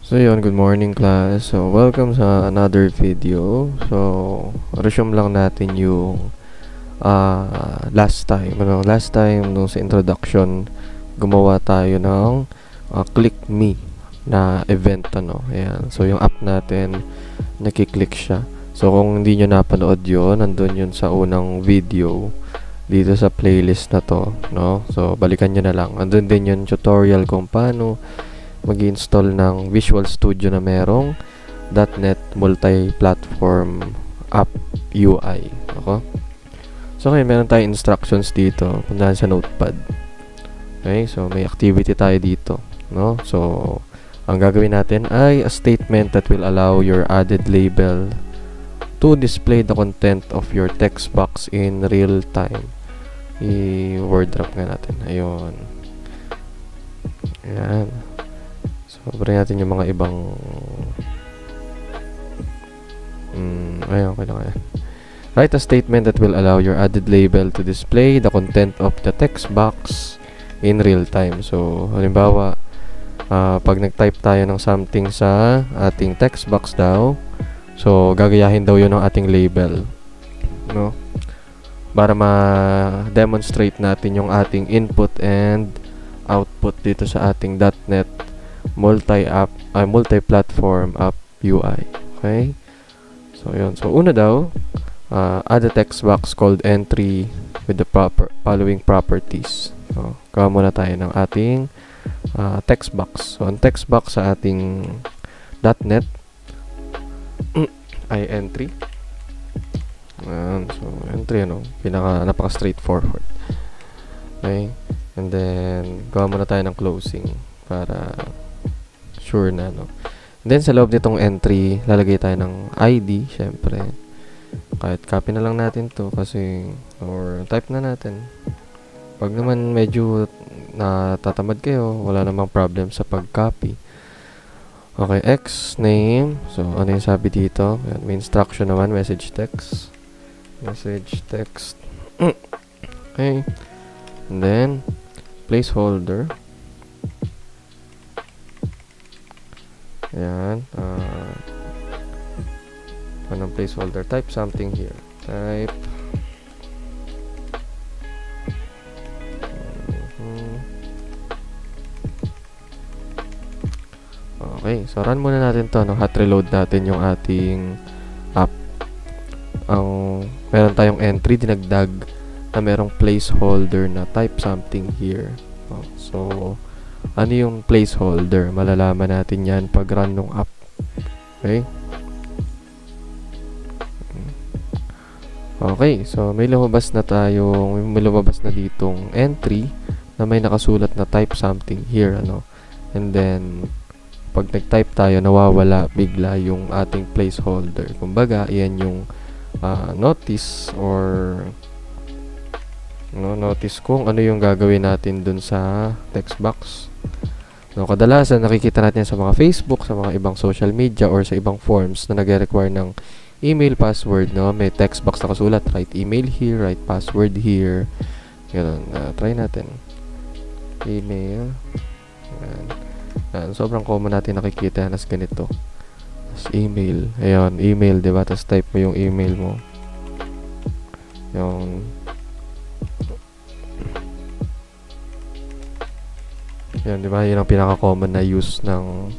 So yun, good morning class. So welcome sa another video. So resume lang natin yung last time. Last time nung sa introduction, gumawa tayo ng Click Me na event Ayan. So yung app natin, nakiklik siya. So kung hindi nyo napanood yun, nandun yun sa unang video dito sa playlist na to, no? So balikan nyo na lang. Andun din yung tutorial kung paano mag-install ng Visual Studio na merong .NET Multi-Platform App UI. Okay? So, okay, meron tayong instructions dito. Puntahan sa Notepad. Okay, so may activity tayo dito. No? So, ang gagawin natin ay a statement that will allow your added label to display the content of your text box in real time. I-word wrap nga natin. Ayun. Ayan. So, bring natin yung mga ibang ayun, okay lang yan. Write a statement that will allow your added label to display the content of the text box in real time. So, halimbawa, pag nag-type tayo ng something sa ating text box daw, so, gagayahin daw yun ng ating label. No? Para ma-demonstrate natin yung ating input and output dito sa ating .NET multi-platform app UI. Okay? So, yun. So, una daw, add a text box called entry with the following properties. So, gawa muna tayo ng ating text box. So, ang text box sa ating .NET ay entry. So, entry, napaka-straightforward. Okay? And then, gawa muna tayo ng closing para sure na, no? And then, sa loob nitong entry, lalagay tayo ng ID, syempre. Kahit copy na lang natin to kasi, or type na natin. Pag naman medyo natatamad kayo, wala namang problem sa pag-copy. Okay, X, name. So, ano yung sabi dito? May instruction naman, message text. Message text. Okay. And then, placeholder. Ayan. Anong placeholder? Type something here. Type. Okay. So, run muna natin to. Hot reload natin yung ating app. Meron tayong entry, dinagdag na merong placeholder na type something here. So, ano yung placeholder? Malalaman natin yan pag run ng app. Okay? Okay, so may lumabas na ditong entry na may nakasulat na type something here, And then, pag nag-type tayo, nawawala bigla yung ating placeholder. Kumbaga, iyan yung notice or notice kung ano yung gagawin natin dun sa text box. Kadalasan nakikita natin sa mga Facebook, sa mga ibang social media or sa ibang forms na nagre-require ng email password, may text box na kasulat, write email here, write password here. Ganun, try natin. Email. Sobrang common natin nakikita nas ganito. Tapos email. Ayun, email, diba? Tapos type mo yung email mo. Yung yan, di ba? Yun ang pinaka-common na use ng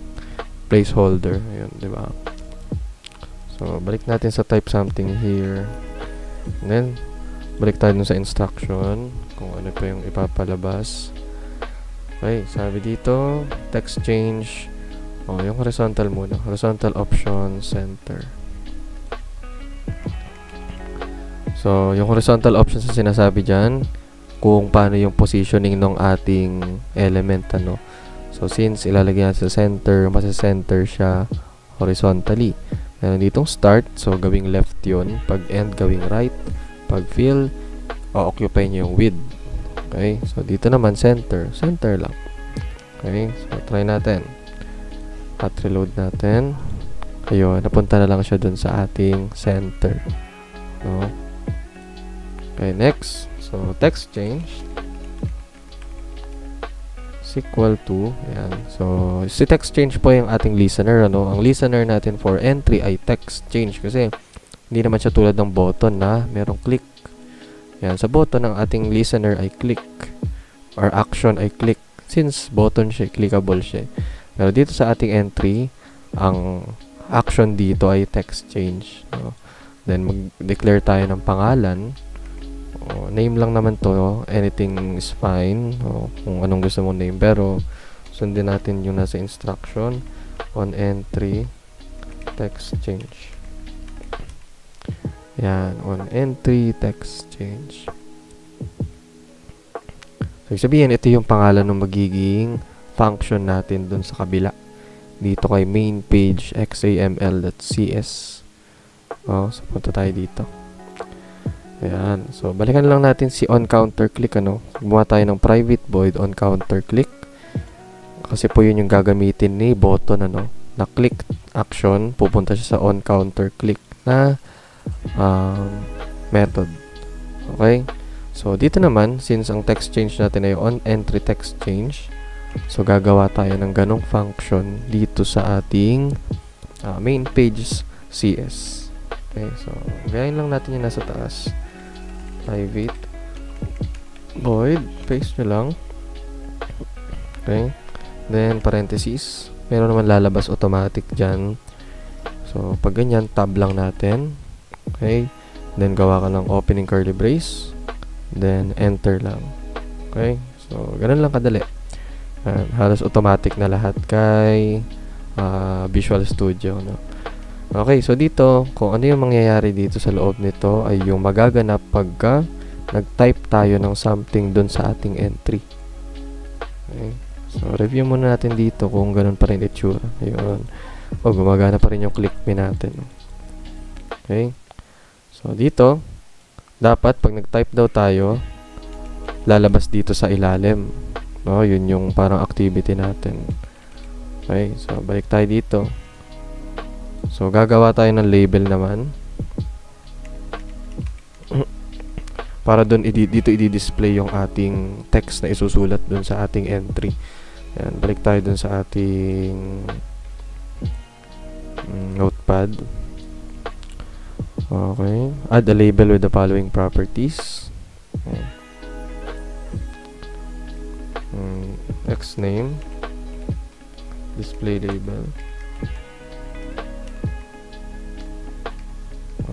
placeholder. Ayun, di ba? So, balik natin sa type something here. And then, balik tayo dun sa instruction. Kung ano pa yung ipapalabas. Okay, sabi dito, text change. Yung horizontal muna. Horizontal option, center. So, yung horizontal options na sinasabi dyan, kung paano yung positioning ng ating element, So, since ilalagay natin sa center, masa-center siya horizontally. Meron ditong start, so gawing left yun. Pag end, gawing right. Pag fill, o-occupy nyo yung width. Okay, so dito naman center. Center lang. Okay, so try natin. At reload natin. Ayun, napunta na lang siya dun sa ating center. No? Okay, next. So, text change. is equal to, ayan. So, si text change po yung ating listener, ano? Ang listener natin for entry ay text change kasi hindi naman siya tulad ng button na merong click. Ayan, sa button ng ating listener ay click or action ay click. Since button siya, clickable siya. Pero dito sa ating entry, ang action dito ay text change. No? Then, mag-declare tayo ng pangalan. Name lang naman to, anything is fine, kung anong gusto mong name, pero sundin natin yung nasa instruction. On entry text change, yan, on entry text change. So sabihin, ito yung pangalan ng magiging function natin dun sa kabila dito kay main page xaml.cs. So punta tayo dito. Ayan. So, balikan lang natin si on counter click, ano. Gumawa tayo ng private void on counter click. Kasi po yun yung gagamitin ni button, ano. Na click action, pupunta siya sa on counter click na method. Okay? So, dito naman, since ang text change natin ay on entry text change, so, gagawa tayo ng ganong function dito sa ating main page CS. Okay? So, gayahin lang natin yung nasa taas. Private void, paste nyo lang. Okay, then parentheses, meron naman lalabas automatic dyan. So pag ganyan, tab lang natin. Okay, then gawa ka ng opening curly brace, then enter lang. Okay, so ganun lang kadali. Halos automatic na lahat kay Visual Studio, no? Okay, so dito, kung ano yung mangyayari dito sa loob nito ay yung magaganap pagka nag-type tayo ng something dun sa ating entry. Okay, so review muna natin dito kung ganun pa rin itsura. Ayun. Gumagana pa rin yung click me natin. Okay, so dito, dapat pag nag-type daw tayo, lalabas dito sa ilalim. No, yun yung parang activity natin. Okay, so balik tayo dito. So, gagawa tayo ng label naman. Para dun, dito i-display yung ating text na isusulat dun sa ating entry. Ayan, balik tayo dun sa ating notepad. Okay. Add a label with the following properties. Text name. Display label.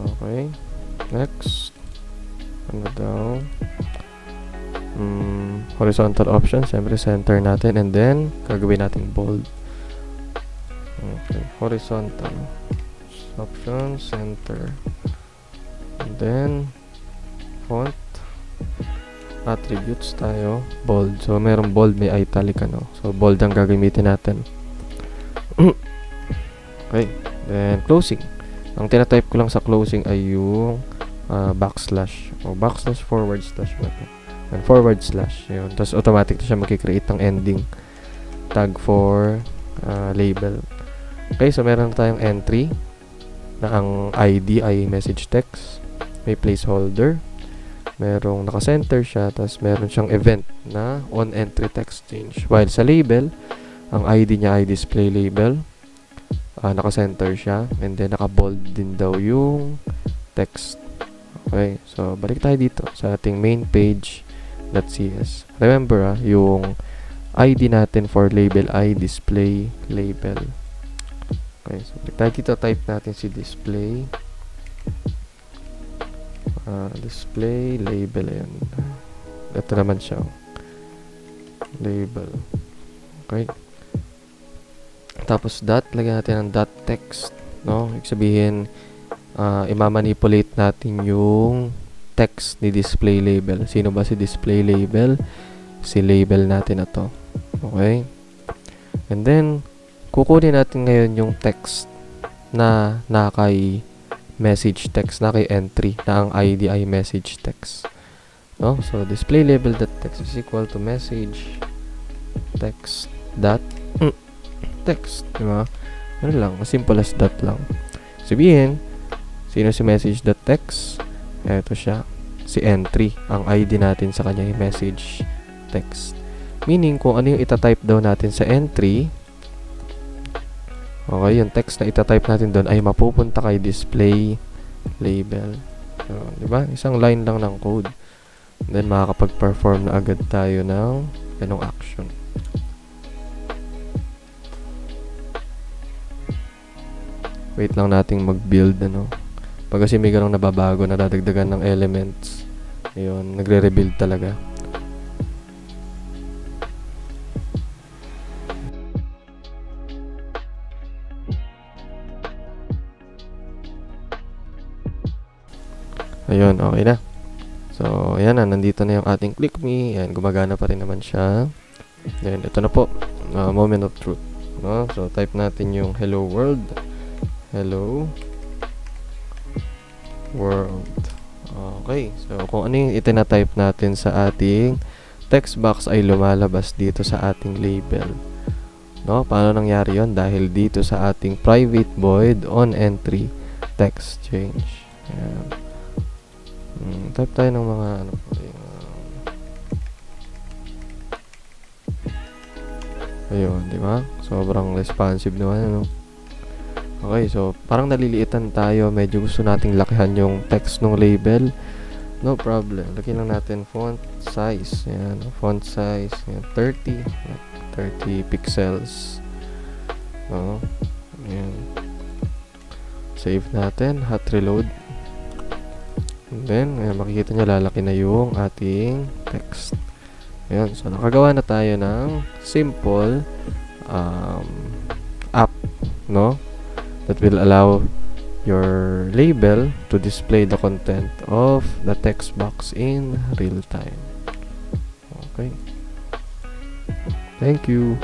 Okay, next, ano daw, horizontal option, siyempre center natin, and then, gagawin natin bold. Okay, horizontal option, center, and then, font, attributes tayo, bold. So, merong bold, may italic, ano. So, bold ang gagamitin natin. Okay, then, closing. Ang tinatype ko lang sa closing ay yung backslash o backslash forward slash ba ito? And forward slash, yun. Tapos automatic na siya mag-create ng ending tag for label. Okay, so meron tayong entry na ang ID ay message text, may placeholder, merong naka-center siya, tapos meron siyang event na on entry text change. While sa label, ang ID niya ay display label, naka-center siya, and then naka-bold din daw yung text. Okay, so balik tayo dito sa ating main page.cs. Remember, yung ID natin for label ay display label. Okay, so balik tayo dito, type natin si display display label. Ayan, ito naman siya, label. Okay, tapos dot, lagyan natin ng dot text, no? Ibig sabihin, i-manipulate natin yung text ni display label. Sino ba si display label? Si label natin na to. Okay? And then, kukunin natin ngayon yung text na kay message text, na kay entry, na ang ID ay message text. No? So, display label.text is equal to message text dot text, diba? Ano lang, as simple as that lang. Sabihin, sino si message.text? Eto siya, si entry. Ang ID natin sa kanya ay message text. Meaning, kung ano yung itatype daw natin sa entry, okay, yung text na itatype natin doon ay mapupunta kay display label. So, di ba? Isang line lang ng code. Then, makakapag-perform na agad tayo ng ganong action. Wait lang nating mag-build, ano. Pag kasi may ganong nababago, nadadagdagan ng elements, ayun, nagre-rebuild talaga. Ayun, okay na. So, ayan na, nandito na yung ating click me. Ayan, gumagana pa rin naman siya. Then, ito na po, moment of truth. No? So, type natin yung hello world. Hello world. Okay, so kung ano yung itinatype natin sa ating text box ay lumalabas dito sa ating label. No? Paano nangyari yon? Dahil dito sa ating private void on entry text change. Ayan. Type tayo ng mga ano po yung ayun, di ba? Sobrang responsive naman, ano? Okay, so parang naliliitan tayo, medyo gusto nating lakihan yung text ng label. No problem. Lagyan lang natin font size. Ayan, font size, ayan, 30 pixels. No? Ayan. Save natin, hot reload. And then, ayan, makikita nyo, lalaki na yung ating text. Ayan, so nakagawa na tayo ng simple app, no? That will allow your label to display the content of the text box in real time. Okay. Thank you.